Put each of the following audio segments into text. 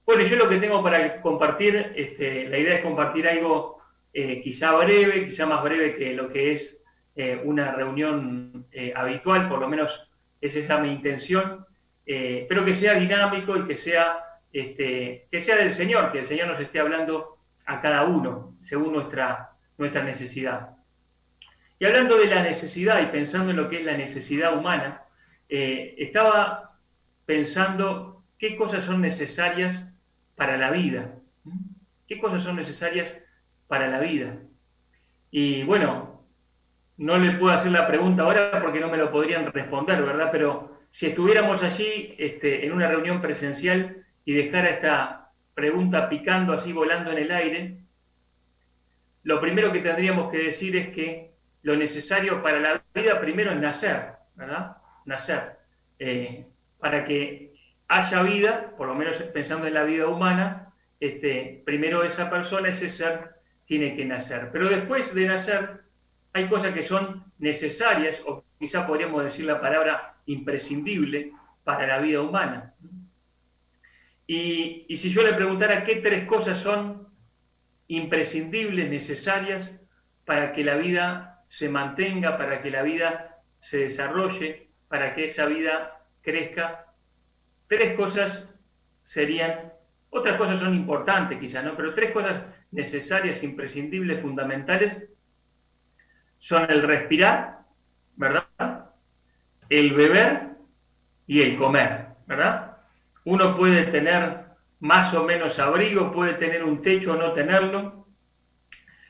Bueno, yo lo que tengo para compartir, la idea es compartir algo quizá breve, quizá más breve que lo que es una reunión habitual, por lo menos es esa mi intención, pero que sea dinámico y que sea del Señor, que el Señor nos esté hablando a cada uno, según nuestra necesidad. Y hablando de la necesidad y pensando en lo que es la necesidad humana, estaba pensando qué cosas son necesarias para la vida. ¿Qué cosas son necesarias para la vida? Y bueno, no le puedo hacer la pregunta ahora porque no me lo podrían responder, ¿verdad? Pero si estuviéramos allí en una reunión presencial y dejara esta pregunta picando así, volando en el aire, lo primero que tendríamos que decir es que lo necesario para la vida primero es nacer, ¿verdad? Nacer. Para que haya vida, por lo menos pensando en la vida humana, primero esa persona, ese ser, tiene que nacer. Pero después de nacer, hay cosas que son necesarias, o quizá podríamos decir la palabra imprescindible, para la vida humana. Y si yo le preguntara qué tres cosas son imprescindibles, necesarias, para que la vida se mantenga, para que la vida se desarrolle, para que esa vida crezca, tres cosas serían, otras cosas son importantes quizás, ¿no? Pero tres cosas necesarias, imprescindibles, fundamentales, son el respirar, ¿verdad? El beber y el comer, ¿verdad? Uno puede tener más o menos abrigo, puede tener un techo o no tenerlo,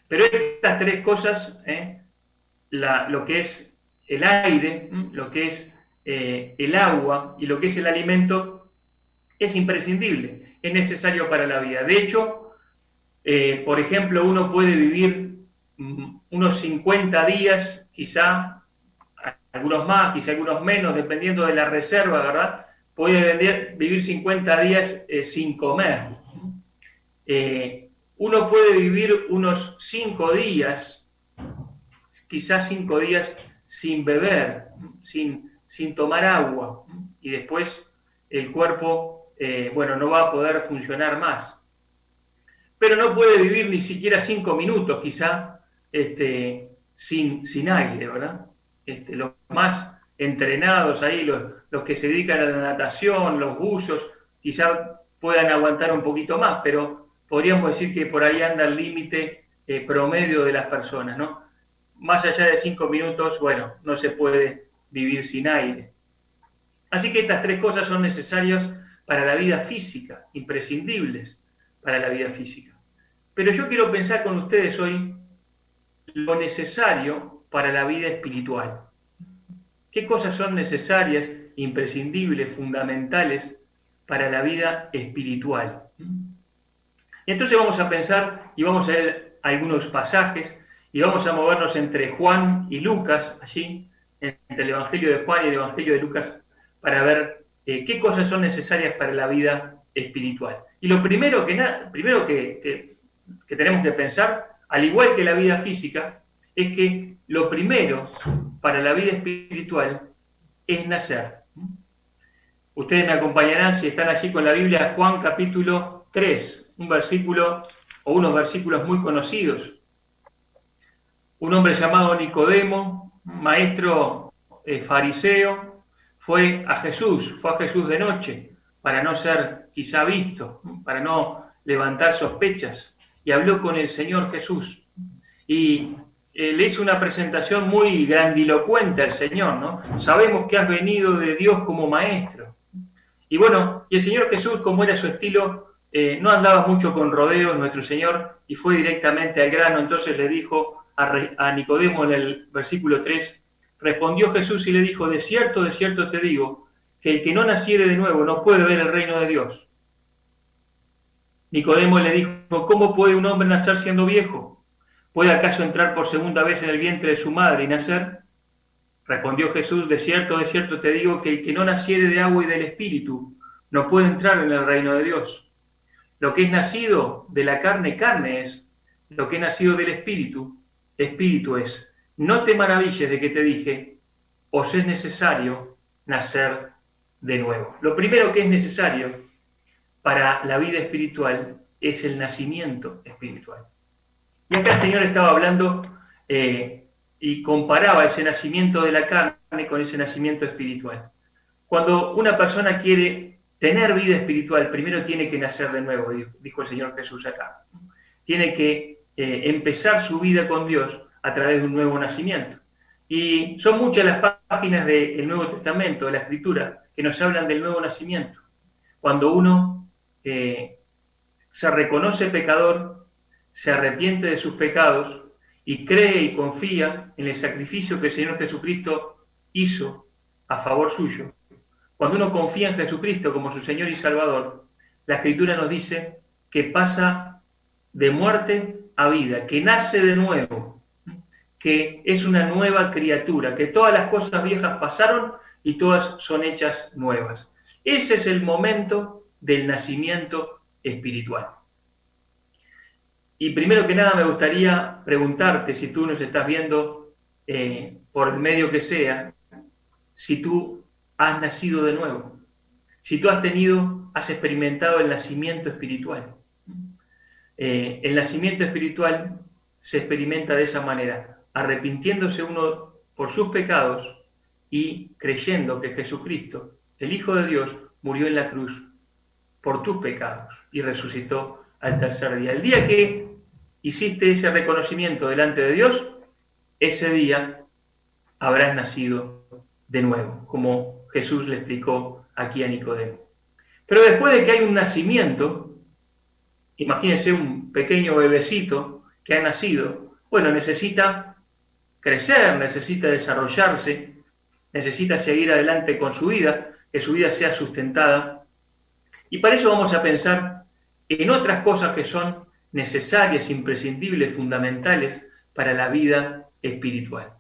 pero estas tres cosas, lo que es el aire, lo que es el agua y lo que es el alimento, es imprescindible, es necesario para la vida. De hecho, por ejemplo, uno puede vivir unos 50 días, quizá, algunos más, quizá algunos menos, dependiendo de la reserva, ¿verdad? Puede vivir 50 días sin comer. Uno puede vivir unos 5 días, quizás 5 días sin beber, sin tomar agua, y después el cuerpo, no va a poder funcionar más. Pero no puede vivir ni siquiera 5 minutos, quizá, sin aire, ¿verdad? Los más entrenados ahí, los que se dedican a la natación, los buzos, quizá puedan aguantar un poquito más, pero podríamos decir que por ahí anda el límite promedio de las personas, ¿no? Más allá de 5 minutos, bueno, no se puede vivir sin aire. Así que estas tres cosas son necesarias para la vida física, imprescindibles para la vida física. Pero yo quiero pensar con ustedes hoy lo necesario para la vida espiritual. ¿Qué cosas son necesarias, imprescindibles, fundamentales para la vida espiritual? Y entonces vamos a pensar y vamos a leer algunos pasajes y vamos a movernos entre Juan y Lucas, allí, entre el Evangelio de Juan y el Evangelio de Lucas, para ver qué cosas son necesarias para la vida espiritual. Y lo primero que tenemos que pensar, al igual que la vida física, es que lo primero para la vida espiritual es nacer. Ustedes me acompañarán, si están allí con la Biblia, Juan capítulo 3, un versículo o unos versículos muy conocidos. Un hombre llamado Nicodemo, maestro fariseo, fue a Jesús de noche, para no ser quizá visto, para no levantar sospechas, y habló con el Señor Jesús. Y le hizo una presentación muy grandilocuente al Señor, ¿no? Sabemos que has venido de Dios como maestro. Y bueno, y el Señor Jesús, como era su estilo, no andaba mucho con rodeos, nuestro Señor, y fue directamente al grano. Entonces le dijo a Nicodemo en el versículo 3, respondió Jesús y le dijo, de cierto te digo, que el que no naciere de nuevo no puede ver el reino de Dios. Nicodemo le dijo, ¿cómo puede un hombre nacer siendo viejo? ¿Puede acaso entrar por segunda vez en el vientre de su madre y nacer? Respondió Jesús, de cierto te digo, que el que no naciere de agua y del Espíritu no puede entrar en el reino de Dios. Lo que es nacido de la carne, carne es. Lo que es nacido del Espíritu, Espíritu es. No te maravilles de que te dije, os es necesario nacer de nuevo. Lo primero que es necesario para la vida espiritual es el nacimiento espiritual. Y acá el Señor estaba hablando y comparaba ese nacimiento de la carne con ese nacimiento espiritual. Cuando una persona quiere tener vida espiritual, primero tiene que nacer de nuevo, dijo el Señor Jesús acá. Tiene que empezar su vida con Dios a través de un nuevo nacimiento. Y son muchas las páginas del Nuevo Testamento, de la Escritura, que nos hablan del nuevo nacimiento. Cuando uno se reconoce pecador, se arrepiente de sus pecados y cree y confía en el sacrificio que el Señor Jesucristo hizo a favor suyo. Cuando uno confía en Jesucristo como su Señor y Salvador, la Escritura nos dice que pasa de muerte a vida, que nace de nuevo, que es una nueva criatura, que todas las cosas viejas pasaron y todas son hechas nuevas. Ese es el momento del nacimiento espiritual. Y primero que nada me gustaría preguntarte, si tú nos estás viendo por el medio que sea, si tú has nacido de nuevo, si tú has experimentado el nacimiento espiritual. El nacimiento espiritual se experimenta de esa manera, arrepintiéndose uno por sus pecados y creyendo que Jesucristo, el Hijo de Dios, murió en la cruz por tus pecados y resucitó al tercer día. El día que hiciste ese reconocimiento delante de Dios, ese día habrás nacido de nuevo, como Jesús le explicó aquí a Nicodemo. Pero después de que hay un nacimiento, imagínense un pequeño bebecito que ha nacido, bueno, necesita crecer, necesita desarrollarse, necesita seguir adelante con su vida, que su vida sea sustentada. Y para eso vamos a pensar en otras cosas que son necesarias, imprescindibles, fundamentales para la vida espiritual,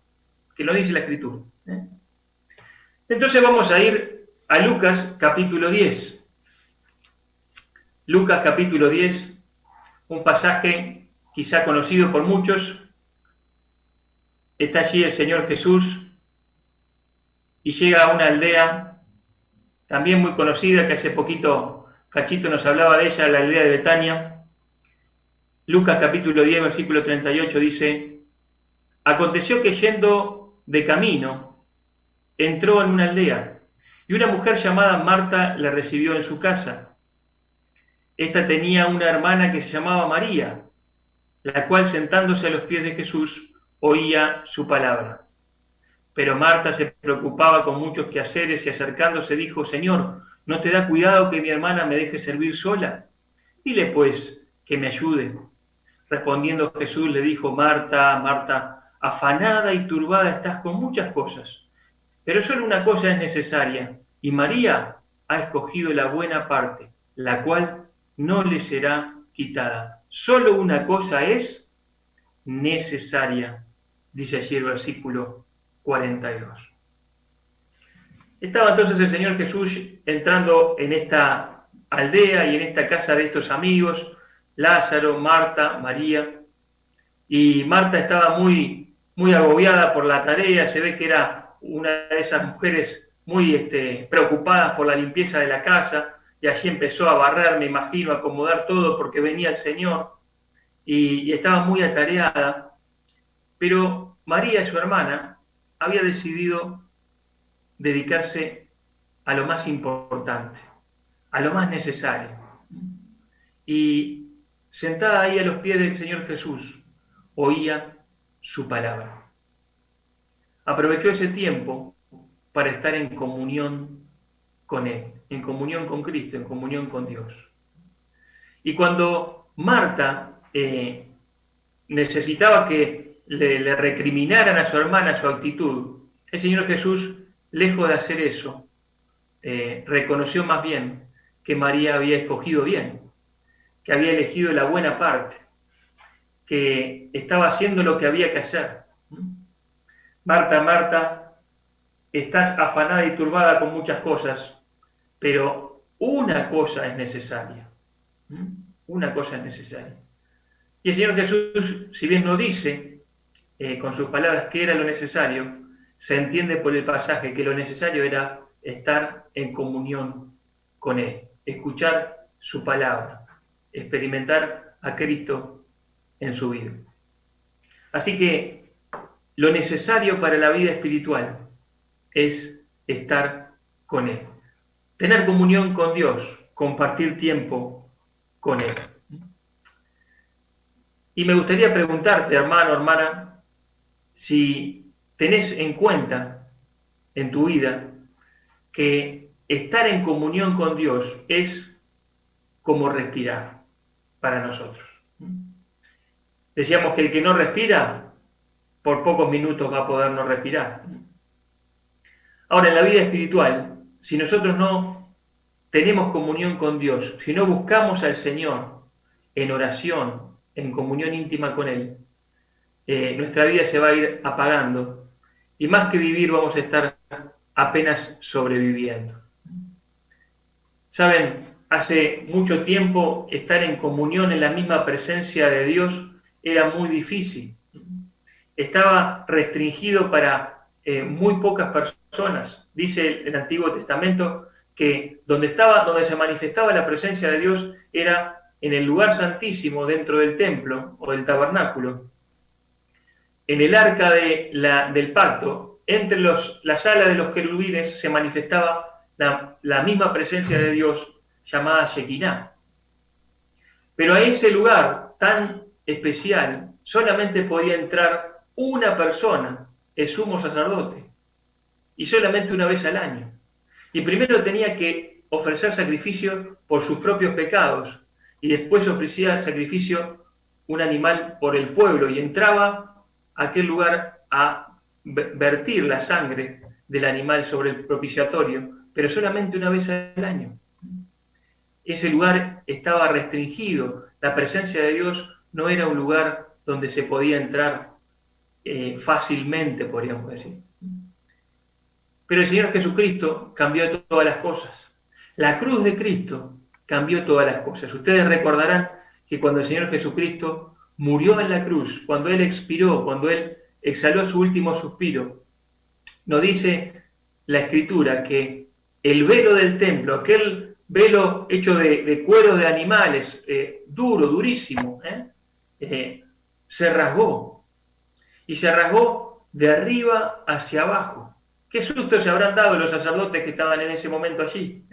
que lo dice la Escritura. Entonces vamos a ir a Lucas capítulo 10. Lucas capítulo 10, un pasaje quizá conocido por muchos. Está allí el Señor Jesús y llega a una aldea también muy conocida, que hace poquito Cachito nos hablaba de ella, la aldea de Betania. Lucas capítulo 10, versículo 38 dice: aconteció que yendo de camino, entró en una aldea, y una mujer llamada Marta le recibió en su casa. Esta tenía una hermana que se llamaba María, la cual sentándose a los pies de Jesús oía su palabra. Pero Marta se preocupaba con muchos quehaceres y acercándose dijo: Señor, ¿no te da cuidado que mi hermana me deje servir sola? Dile pues que me ayude. Respondiendo Jesús le dijo: Marta, Marta, afanada y turbada estás con muchas cosas, pero solo una cosa es necesaria, y María ha escogido la buena parte, la cual no le será quitada. Solo una cosa es necesaria, dice allí el versículo 42. Estaba entonces el Señor Jesús entrando en esta aldea y en esta casa de estos amigos, Lázaro, Marta, María, y Marta estaba muy, muy agobiada por la tarea. Se ve que era una de esas mujeres muy preocupadas por la limpieza de la casa, y allí empezó a barrer, me imagino, a acomodar todo porque venía el Señor, y estaba muy atareada. Pero María, su hermana, había decidido dedicarse a lo más importante, a lo más necesario. Y sentada ahí a los pies del Señor Jesús, oía su palabra. Aprovechó ese tiempo para estar en comunión con Él, en comunión con Cristo, en comunión con Dios. Y cuando Marta necesitaba que le recriminaran a su hermana su actitud, el Señor Jesús, lejos de hacer eso, reconoció más bien que María había escogido bien, que había elegido la buena parte, que estaba haciendo lo que había que hacer. Marta, Marta, estás afanada y turbada con muchas cosas, pero una cosa es necesaria. Una cosa es necesaria. Y el Señor Jesús, si bien no dice con sus palabras qué era lo necesario, se entiende por el pasaje que lo necesario era estar en comunión con Él, escuchar su palabra, experimentar a Cristo en su vida. Así que lo necesario para la vida espiritual es estar con Él, tener comunión con Dios, compartir tiempo con Él. Y me gustaría preguntarte, hermano, hermana, si tenés en cuenta en tu vida que estar en comunión con Dios es como respirar para nosotros. Decíamos que el que no respira, por pocos minutos va a poder no respirar. Ahora, en la vida espiritual, si nosotros no tenemos comunión con Dios, si no buscamos al Señor en oración, en comunión íntima con Él, nuestra vida se va a ir apagando y más que vivir vamos a estar apenas sobreviviendo. Saben, hace mucho tiempo estar en comunión en la misma presencia de Dios era muy difícil. Estaba restringido para muy pocas personas. Dice el Antiguo Testamento que donde se manifestaba la presencia de Dios era en el lugar santísimo dentro del templo o del tabernáculo, en el arca del pacto, entre la sala de los querubines se manifestaba la misma presencia de Dios llamada Shekinah. Pero a ese lugar tan especial solamente podía entrar una persona, el sumo sacerdote, y solamente una vez al año. Y primero tenía que ofrecer sacrificio por sus propios pecados, y después ofrecía sacrificio un animal por el pueblo, y entraba a aquel lugar a vertir la sangre del animal sobre el propiciatorio, pero solamente una vez al año. Ese lugar estaba restringido, la presencia de Dios no era un lugar donde se podía entrar fácilmente, podríamos decir. Pero el Señor Jesucristo cambió todas las cosas. La cruz de Cristo cambió todas las cosas. Ustedes recordarán que cuando el Señor Jesucristo murió en la cruz, cuando Él expiró, cuando Él exhaló su último suspiro, nos dice la Escritura que el velo del templo, aquel velo hecho de cuero de animales, duro, durísimo, se rasgó. Y se rasgó de arriba hacia abajo. Qué susto se habrán dado los sacerdotes que estaban en ese momento allí.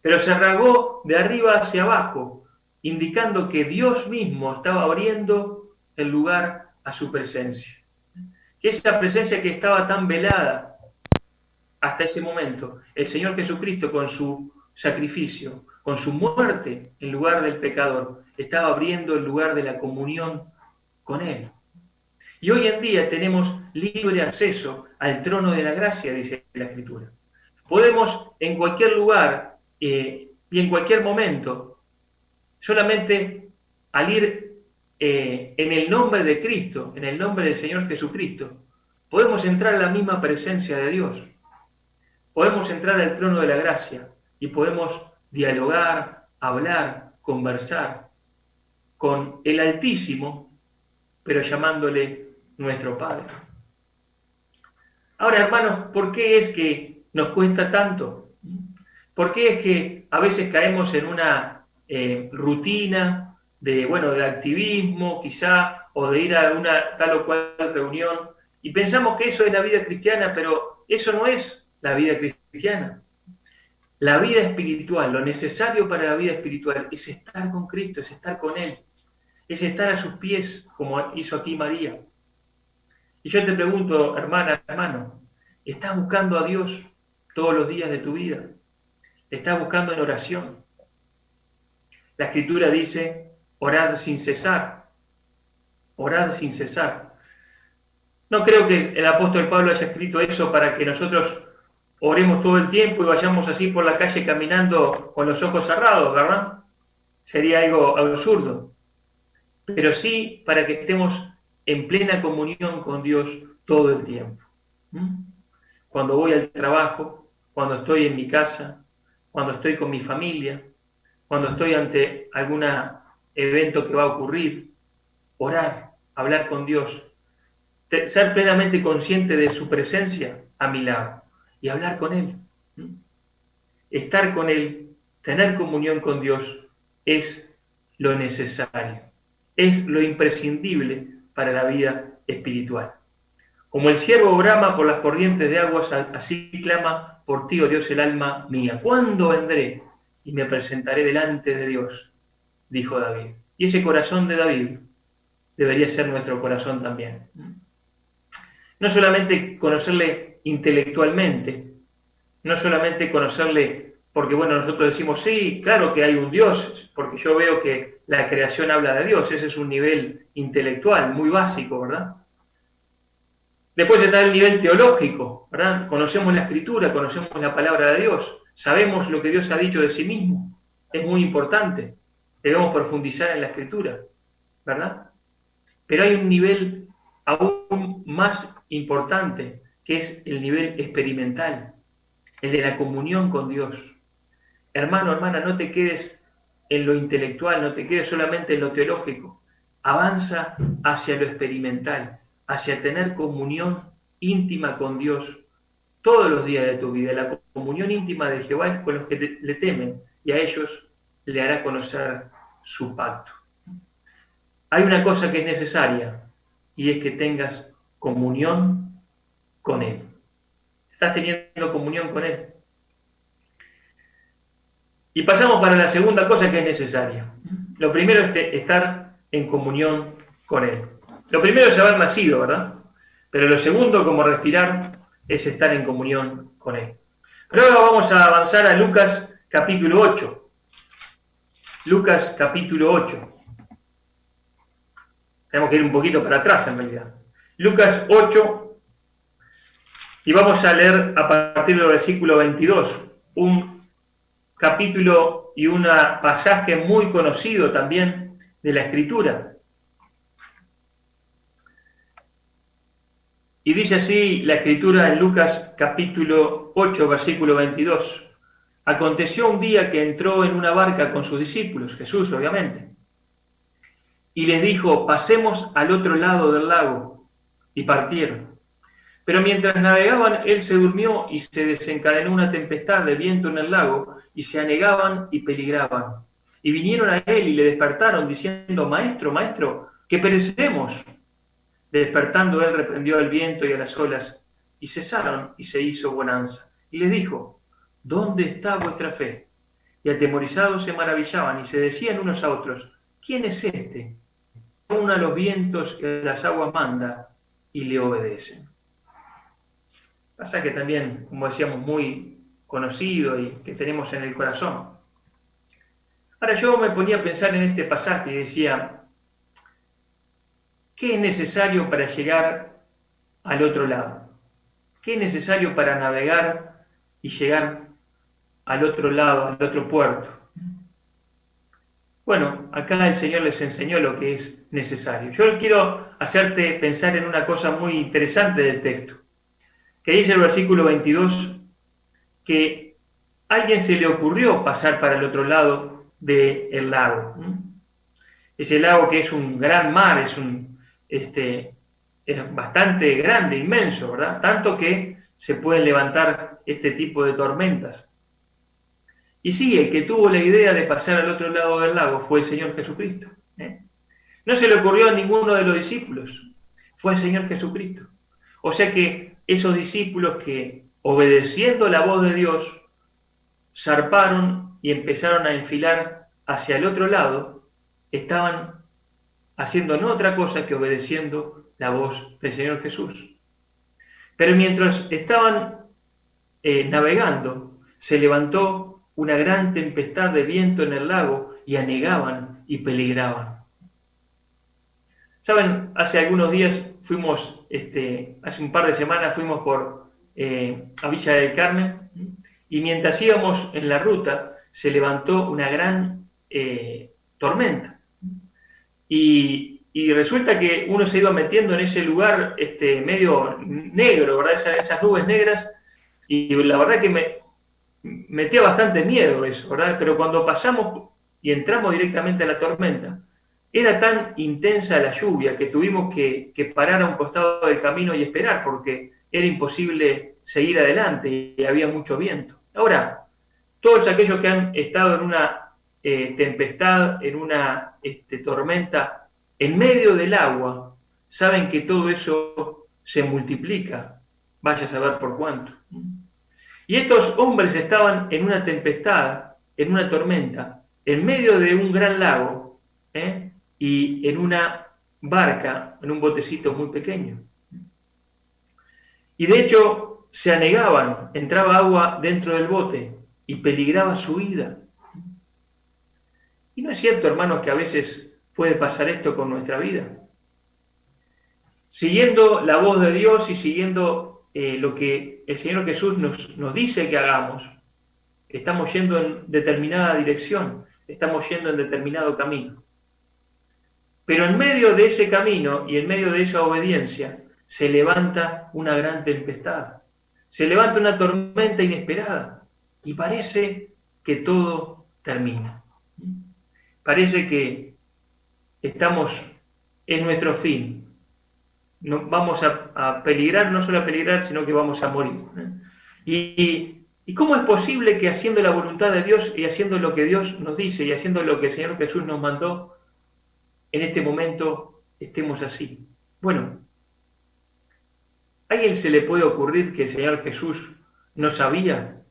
Pero se rasgó de arriba hacia abajo, indicando que Dios mismo estaba abriendo el lugar a su presencia. Que esa presencia que estaba tan velada hasta ese momento, el Señor Jesucristo con su sacrificio, con su muerte en lugar del pecador, estaba abriendo el lugar de la comunión con Él. Y hoy en día tenemos libre acceso al trono de la gracia, dice la Escritura. Podemos en cualquier lugar y en cualquier momento, solamente al ir en el nombre de Cristo, en el nombre del Señor Jesucristo, podemos entrar a la misma presencia de Dios. Podemos entrar al trono de la gracia y podemos dialogar, hablar, conversar con el Altísimo, pero llamándole nuestro Padre. Ahora, hermanos, ¿por qué es que nos cuesta tanto? ¿Por qué es que a veces caemos en una rutina de activismo, quizá, o de ir a una tal o cual reunión, y pensamos que eso es la vida cristiana, pero eso no es la vida cristiana. La vida espiritual, lo necesario para la vida espiritual es estar con Cristo, es estar con Él, es estar a sus pies, como hizo aquí María. Y yo te pregunto, hermana, hermano, ¿estás buscando a Dios todos los días de tu vida? ¿Estás buscando en oración? La Escritura dice, orad sin cesar. Orad sin cesar. No creo que el apóstol Pablo haya escrito eso para que nosotros oremos todo el tiempo y vayamos así por la calle caminando con los ojos cerrados, ¿verdad? Sería algo absurdo. Pero sí para que estemos en plena comunión con Dios todo el tiempo. Cuando voy al trabajo, cuando estoy en mi casa, cuando estoy con mi familia, cuando estoy ante algún evento que va a ocurrir, orar, hablar con Dios, ser plenamente consciente de su presencia a mi lado y hablar con Él. Estar con Él, tener comunión con Dios, es lo necesario, es lo imprescindible para la vida espiritual. Como el ciervo brama por las corrientes de aguas, así clama por ti, oh Dios, el alma mía. ¿Cuándo vendré y me presentaré delante de Dios? Dijo David. Y ese corazón de David debería ser nuestro corazón también. No solamente conocerle intelectualmente, no solamente conocerle porque, bueno, nosotros decimos, sí, claro que hay un Dios, porque yo veo que la creación habla de Dios, ese es un nivel intelectual muy básico, ¿verdad? Después está el nivel teológico, ¿verdad? Conocemos la Escritura, conocemos la palabra de Dios, sabemos lo que Dios ha dicho de sí mismo, es muy importante, debemos profundizar en la Escritura, ¿verdad? Pero hay un nivel aún más importante, que es el nivel experimental, el de la comunión con Dios. Hermano, hermana, no te quedes en lo intelectual, no te quedes solamente en lo teológico. Avanza hacia lo experimental, hacia tener comunión íntima con Dios todos los días de tu vida. La comunión íntima de Jehová es con los que le temen y a ellos le hará conocer su pacto. Hay una cosa que es necesaria y es que tengas comunión con Él. ¿Estás teniendo comunión con Él? Y pasamos para la segunda cosa que es necesaria. Lo primero es estar en comunión con Él. Lo primero es haber nacido, ¿verdad? Pero lo segundo, como respirar, es estar en comunión con Él. Pero ahora vamos a avanzar a Lucas capítulo 8. Lucas capítulo 8. Tenemos que ir un poquito para atrás en realidad. Lucas 8, y vamos a leer a partir del versículo 22, un capítulo y un pasaje muy conocido también de la Escritura. Y dice así la Escritura en Lucas capítulo 8, versículo 22. Aconteció un día que entró en una barca con sus discípulos, Jesús obviamente, y les dijo, pasemos al otro lado del lago, y partieron. Pero mientras navegaban, él se durmió y se desencadenó una tempestad de viento en el lago, y se anegaban y peligraban. Y vinieron a él y le despertaron, diciendo, Maestro, Maestro, que perecemos. Despertando él reprendió al viento y a las olas, y cesaron, y se hizo bonanza. Y les dijo, ¿dónde está vuestra fe? Y atemorizados se maravillaban, y se decían unos a otros, ¿quién es este? Aún a los vientos y a las aguas manda, y le obedecen. Pasa que también, como decíamos, muy conocido y que tenemos en el corazón. Ahora yo me ponía a pensar en este pasaje y decía, ¿qué es necesario para llegar al otro lado? ¿Qué es necesario para navegar y llegar al otro lado, al otro puerto? Bueno, acá el Señor les enseñó lo que es necesario. Yo quiero hacerte pensar en una cosa muy interesante del texto, que dice el versículo 22, que a alguien se le ocurrió pasar para el otro lado del lago. Ese lago que es un gran mar, es bastante grande, inmenso, ¿verdad? Tanto que se pueden levantar este tipo de tormentas. Y sí, el que tuvo la idea de pasar al otro lado del lago fue el Señor Jesucristo. No se le ocurrió a ninguno de los discípulos, fue el Señor Jesucristo. O sea que esos discípulos que, obedeciendo la voz de Dios, zarparon y empezaron a enfilar hacia el otro lado, estaban haciendo no otra cosa que obedeciendo la voz del Señor Jesús. Pero mientras estaban navegando, se levantó una gran tempestad de viento en el lago y anegaban y peligraban. Saben, hace algunos días fuimos, hace un par de semanas fuimos a Villa del Carmen, y mientras íbamos en la ruta se levantó una gran tormenta. Y resulta que uno se iba metiendo en ese lugar medio negro, ¿verdad? Esas nubes negras, y la verdad que me metía bastante miedo eso, ¿verdad? Pero cuando pasamos y entramos directamente a la tormenta, era tan intensa la lluvia que tuvimos que parar a un costado del camino y esperar, porque era imposible seguir adelante y había mucho viento. Ahora, todos aquellos que han estado en una tempestad, en una tormenta, en medio del agua, saben que todo eso se multiplica, vaya a saber por cuánto. Y estos hombres estaban en una tempestad, en una tormenta, en medio de un gran lago, y en una barca, en un botecito muy pequeño. Y de hecho se anegaban, entraba agua dentro del bote y peligraba su vida. ¿Y no es cierto, hermanos, que a veces puede pasar esto con nuestra vida? Siguiendo la voz de Dios y siguiendo lo que el Señor Jesús nos dice que hagamos, estamos yendo en determinada dirección, estamos yendo en determinado camino. Pero en medio de ese camino y en medio de esa obediencia se levanta una gran tempestad, se levanta una tormenta inesperada y parece que todo termina. Parece que estamos en nuestro fin. No, vamos a peligrar, no solo a peligrar, sino que vamos a morir. ¿Y cómo es posible que haciendo la voluntad de Dios y haciendo lo que Dios nos dice y haciendo lo que el Señor Jesús nos mandó, en este momento estemos así? Bueno, ¿a alguien se le puede ocurrir que el Señor Jesús no sabía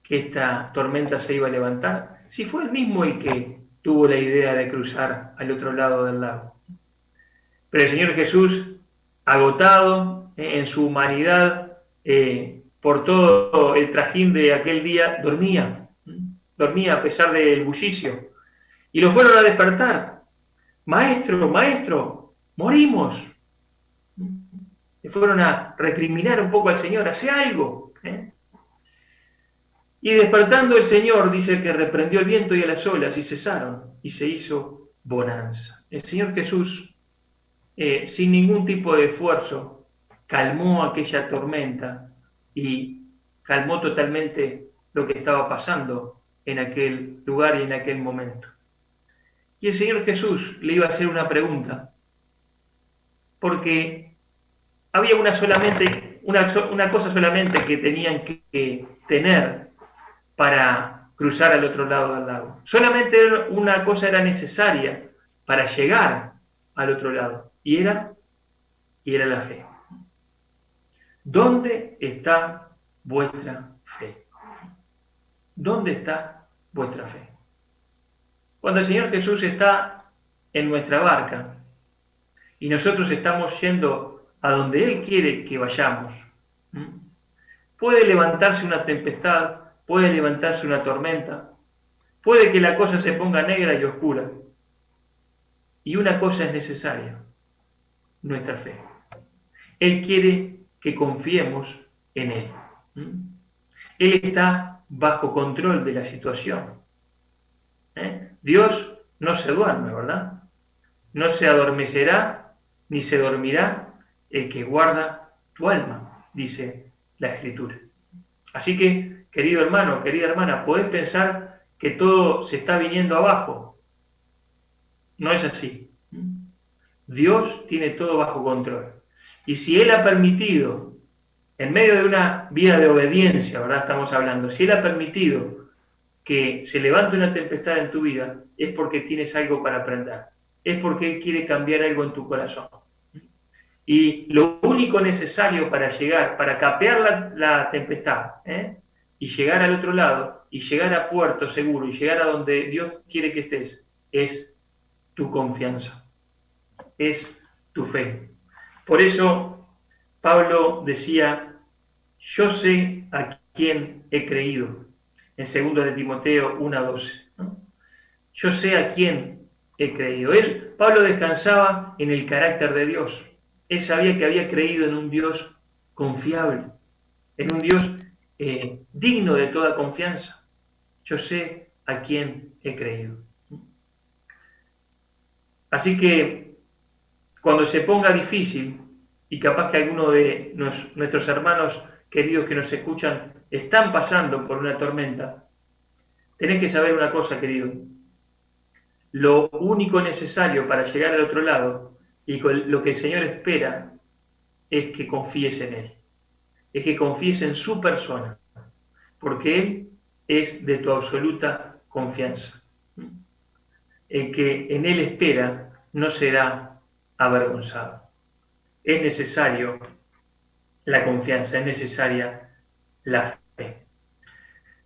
que esta tormenta se iba a levantar? Si fue él mismo el que tuvo la idea de cruzar al otro lado del lago. Pero el Señor Jesús, agotado en su humanidad, por todo el trajín de aquel día, dormía a pesar del bullicio. Y lo fueron a despertar. Maestro, maestro, morimos. Le fueron a recriminar un poco al Señor, hace algo. Y despertando el Señor, dice que reprendió el viento y a las olas y cesaron, y se hizo bonanza. El Señor Jesús, sin ningún tipo de esfuerzo, calmó aquella tormenta y calmó totalmente lo que estaba pasando en aquel lugar y en aquel momento. Y el Señor Jesús le iba a hacer una pregunta, porque había una cosa solamente que tenían que tener para cruzar al otro lado del lago. Solamente una cosa era necesaria para llegar al otro lado, y era la fe. ¿Dónde está vuestra fe? ¿Dónde está vuestra fe? Cuando el Señor Jesús está en nuestra barca y nosotros estamos yendo a donde Él quiere que vayamos, puede levantarse una tempestad, puede levantarse una tormenta, puede que la cosa se ponga negra y oscura. Y una cosa es necesaria: nuestra fe. Él quiere que confiemos en Él. Él está bajo control de la situación. Dios no se duerme, ¿verdad? No se adormecerá ni se dormirá el que guarda tu alma, dice la Escritura. Así que, querido hermano, querida hermana, podés pensar que todo se está viniendo abajo. No es así. Dios tiene todo bajo control. Y si Él ha permitido, en medio de una vida de obediencia, ¿verdad? Estamos hablando, si Él ha permitido que se levante una tempestad en tu vida, es porque tienes algo para aprender. Es porque Él quiere cambiar algo en tu corazón. Y lo único necesario para llegar, para capear la tempestad, y llegar al otro lado, y llegar a puerto seguro, y llegar a donde Dios quiere que estés, es tu confianza, es tu fe. Por eso Pablo decía: yo sé a quién he creído, en 2 de Timoteo 1:12, ¿no? Yo sé a quién he creído. Pablo descansaba en el carácter de Dios. Él sabía que había creído en un Dios confiable, en un Dios digno de toda confianza. Yo sé a quién he creído. Así que cuando se ponga difícil, y capaz que algunos de nuestros hermanos queridos que nos escuchan están pasando por una tormenta, tenés que saber una cosa, querido. Lo único necesario para llegar al otro lado y lo que el Señor espera es que confíes en Él, es que confíes en su persona, porque Él es de tu absoluta confianza. El que en Él espera no será avergonzado. Es necesario la confianza, es necesaria la fe.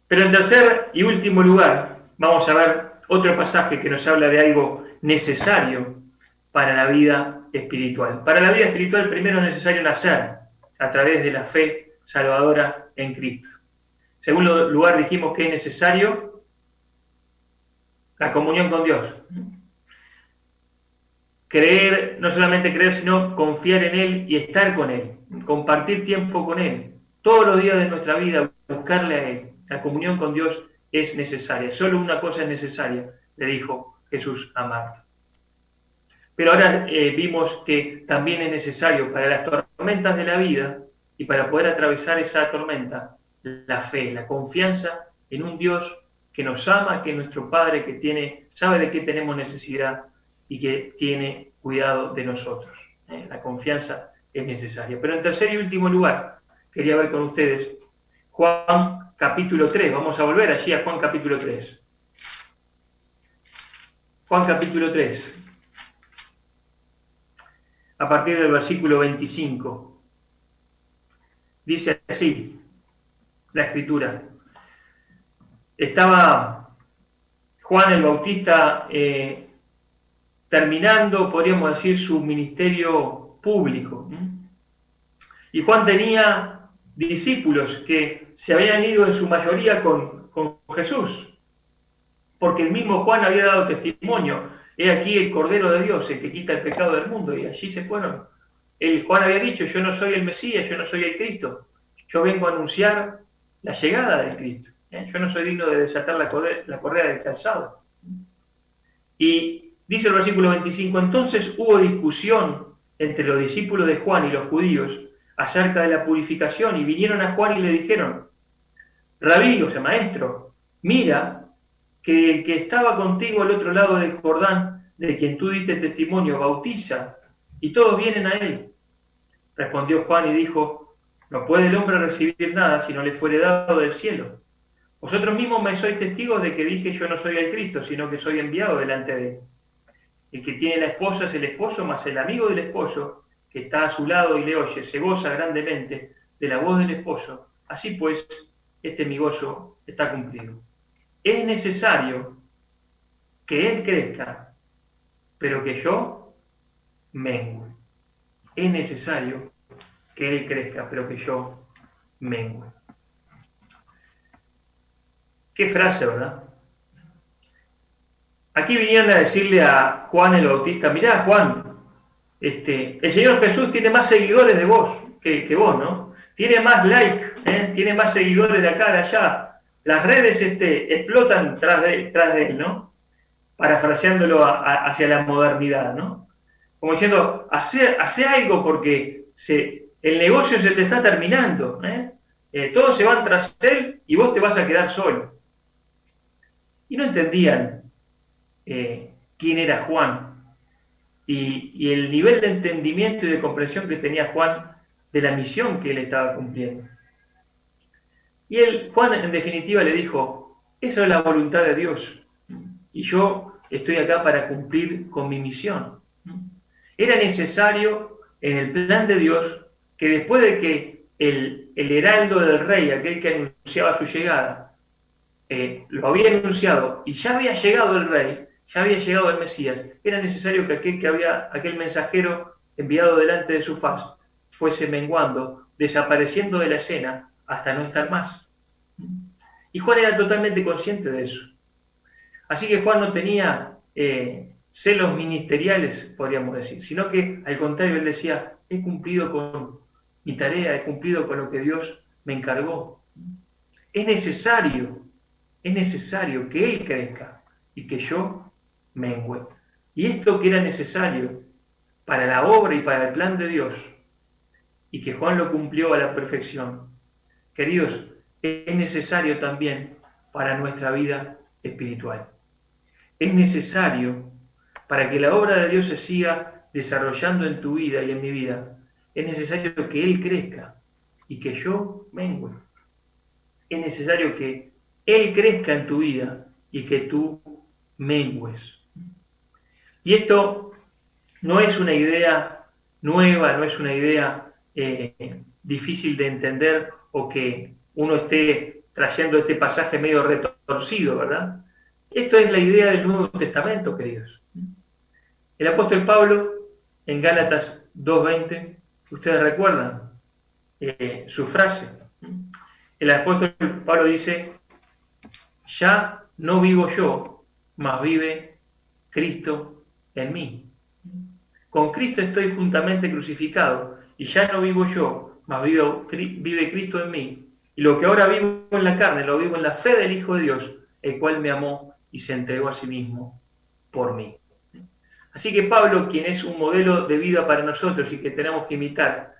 Pero en tercer y último lugar, vamos a ver otro pasaje que nos habla de algo necesario para la vida espiritual. Para la vida espiritual primero es necesario nacer a través de la fe salvadora en Cristo. En segundo lugar dijimos que es necesario la comunión con Dios. Creer, no solamente creer, sino confiar en Él y estar con Él, compartir tiempo con Él. Todos los días de nuestra vida, buscarle a Él. La comunión con Dios es necesaria. Solo una cosa es necesaria, le dijo Jesús a Marta. Pero ahora vimos que también es necesario para las tormentas de la vida y para poder atravesar esa tormenta, la fe, la confianza en un Dios que nos ama, que es nuestro Padre, que sabe de qué tenemos necesidad y que tiene cuidado de nosotros. La confianza es necesaria. Pero en tercer y último lugar, quería ver con ustedes Juan capítulo 3. Vamos a volver allí a Juan capítulo 3. Juan capítulo 3. A partir del versículo 25. Dice así la Escritura. Estaba Juan el Bautista terminando, podríamos decir, su ministerio público. Y Juan tenía discípulos que se habían ido en su mayoría con Jesús, porque el mismo Juan había dado testimonio. He aquí el Cordero de Dios, el que quita el pecado del mundo, y allí se fueron. Juan había dicho, yo no soy el Mesías, yo no soy el Cristo, yo vengo a anunciar la llegada del Cristo. Yo no soy digno de desatar la correa del calzado. Y dice el versículo 25, entonces hubo discusión entre los discípulos de Juan y los judíos acerca de la purificación, y vinieron a Juan y le dijeron, Rabí, o sea, maestro, mira que el que estaba contigo al otro lado del Jordán, de quien tú diste testimonio, bautiza, y todos vienen a él. Respondió Juan y dijo, no puede el hombre recibir nada si no le fuere dado del cielo. Vosotros mismos me sois testigos de que dije yo no soy el Cristo, sino que soy enviado delante de él. El que tiene la esposa es el esposo, mas el amigo del esposo, que está a su lado y le oye, se goza grandemente de la voz del esposo. Así pues, mi gozo está cumplido. Es necesario que él crezca, pero que yo mengue. Es necesario que él crezca, pero que yo mengue. Qué frase, ¿verdad? Aquí vinieron a decirle a Juan el Bautista, mirá Juan, el Señor Jesús tiene más seguidores de vos que vos, ¿no? Tiene más likes, tiene más seguidores de acá, de allá. Las redes explotan tras de él, ¿no? Parafraseándolo hacia la modernidad, ¿no? Como diciendo, hace algo porque el negocio se te está terminando, todos se van tras él y vos te vas a quedar solo. Y no entendían quién era Juan y el nivel de entendimiento y de comprensión que tenía Juan de la misión que él estaba cumpliendo. Y Juan en definitiva le dijo, esa es la voluntad de Dios y yo estoy acá para cumplir con mi misión. Era necesario en el plan de Dios que después de que el heraldo del rey, aquel que anunciaba su llegada, lo había anunciado y ya había llegado el rey, ya había llegado el Mesías, era necesario que aquel mensajero enviado delante de su faz fuese menguando, desapareciendo de la escena hasta no estar más. Y Juan era totalmente consciente de eso. Así que Juan no tenía celos ministeriales, podríamos decir, sino que al contrario, él decía, he cumplido con mi tarea, he cumplido con lo que Dios me encargó. Es necesario que Él crezca y que yo mengüe. Y esto que era necesario para la obra y para el plan de Dios, y que Juan lo cumplió a la perfección, queridos, es necesario también para nuestra vida espiritual. Es necesario para que la obra de Dios se siga desarrollando en tu vida y en mi vida. Es necesario que Él crezca y que yo mengüe. Es necesario que Él crezca en tu vida y que tú mengues. Y esto no es una idea nueva, no es una idea difícil de entender o que uno esté trayendo este pasaje medio retorcido, ¿verdad? Esto es la idea del Nuevo Testamento, queridos. El apóstol Pablo, en Gálatas 2:20, ustedes recuerdan su frase. El apóstol Pablo dice: ya no vivo yo, mas vive Cristo en mí. Con Cristo estoy juntamente crucificado, y ya no vivo yo, mas vive Cristo en mí. Y lo que ahora vivo en la carne, lo vivo en la fe del Hijo de Dios, el cual me amó y se entregó a sí mismo por mí. Así que Pablo, quien es un modelo de vida para nosotros y que tenemos que imitar,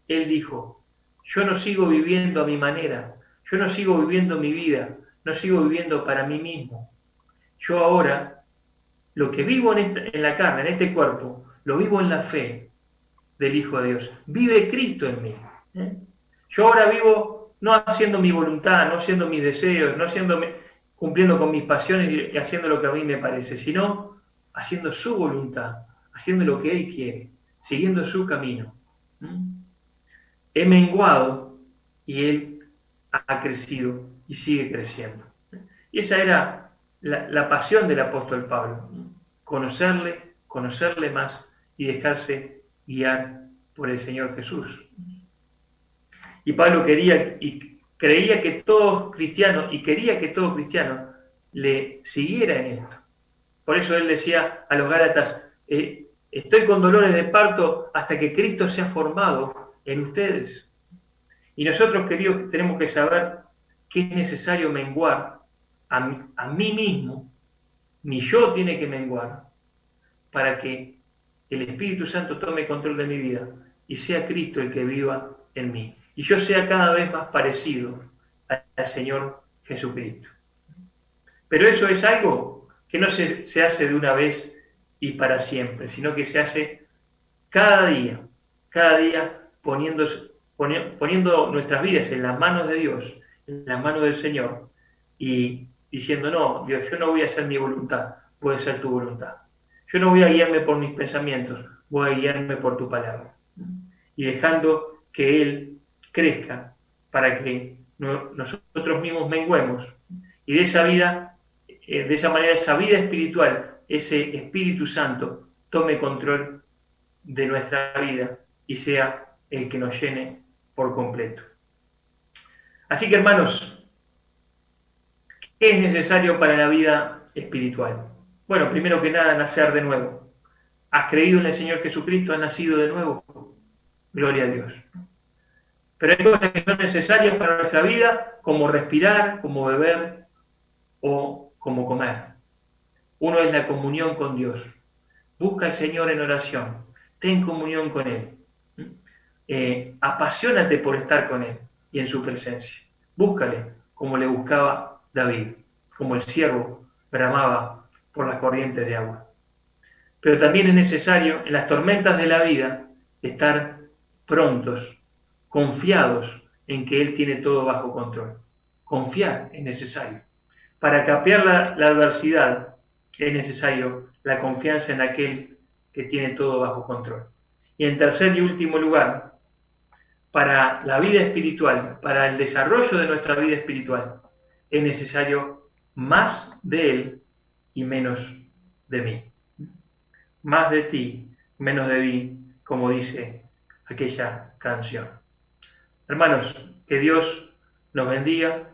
él dijo: yo no sigo viviendo a mi manera, yo no sigo viviendo mi vida, no sigo viviendo para mí mismo. Yo ahora, lo que vivo en la carne, en este cuerpo, lo vivo en la fe del Hijo de Dios. Vive Cristo en mí. Yo ahora vivo no haciendo mi voluntad, no haciendo mis deseos, no cumpliendo con mis pasiones y haciendo lo que a mí me parece, sino haciendo su voluntad, haciendo lo que Él quiere, siguiendo su camino. He menguado y Él ha crecido y sigue creciendo. Y esa era la pasión del apóstol Pablo: conocerle más y dejarse guiar por el Señor Jesús. Y Pablo quería y creía que todo cristiano, y quería que todo cristiano le siguiera en esto. Por eso él decía a los Gálatas: estoy con dolores de parto hasta que Cristo sea formado en ustedes. Y nosotros, queridos, tenemos que saber que es necesario menguar a mí mismo. Mi yo tiene que menguar para que el Espíritu Santo tome control de mi vida y sea Cristo el que viva en mí. Y yo sea cada vez más parecido al Señor Jesucristo. Pero eso es algo que no se hace de una vez y para siempre, sino que se hace cada día poniendo nuestras vidas en las manos de Dios, en las manos del Señor, y diciendo: no, Dios, yo no voy a hacer mi voluntad, voy a hacer tu voluntad. Yo no voy a guiarme por mis pensamientos, voy a guiarme por tu palabra. Y dejando que Él crezca para que nosotros mismos menguemos. Y de esa manera, esa vida espiritual, ese Espíritu Santo, tome control de nuestra vida y sea el que nos llene por completo. Así que, hermanos, ¿qué es necesario para la vida espiritual? Bueno, primero que nada, nacer de nuevo. ¿Has creído en el Señor Jesucristo? ¿Has nacido de nuevo? Gloria a Dios. Pero hay cosas que son necesarias para nuestra vida, como respirar, como beber o como comer. Uno es la comunión con Dios. Busca al Señor en oración. Ten comunión con Él. Apasionate por estar con Él y en su presencia. Búscale como le buscaba David, como el siervo bramaba por las corrientes de agua. Pero también es necesario, en las tormentas de la vida, estar prontos, confiados en que Él tiene todo bajo control. Confiar es necesario. Para capear la adversidad es necesario la confianza en aquel que tiene todo bajo control. Y en tercer y último lugar, para la vida espiritual, para el desarrollo de nuestra vida espiritual, es necesario más de Él y menos de mí. Más de ti, menos de mí, como dice aquella canción. Hermanos, que Dios nos bendiga,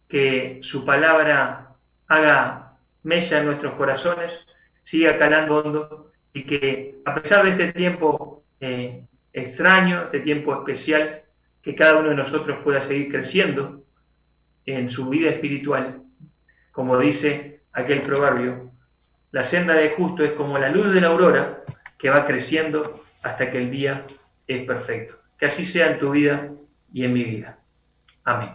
que su palabra haga mella en nuestros corazones, siga calando hondo, y que a pesar de este tiempo extraño, este tiempo especial, que cada uno de nosotros pueda seguir creciendo en su vida espiritual. Como dice aquel proverbio: la senda del justo es como la luz de la aurora, que va creciendo hasta que el día es perfecto. Que así sea en tu vida y en mi vida. Amén.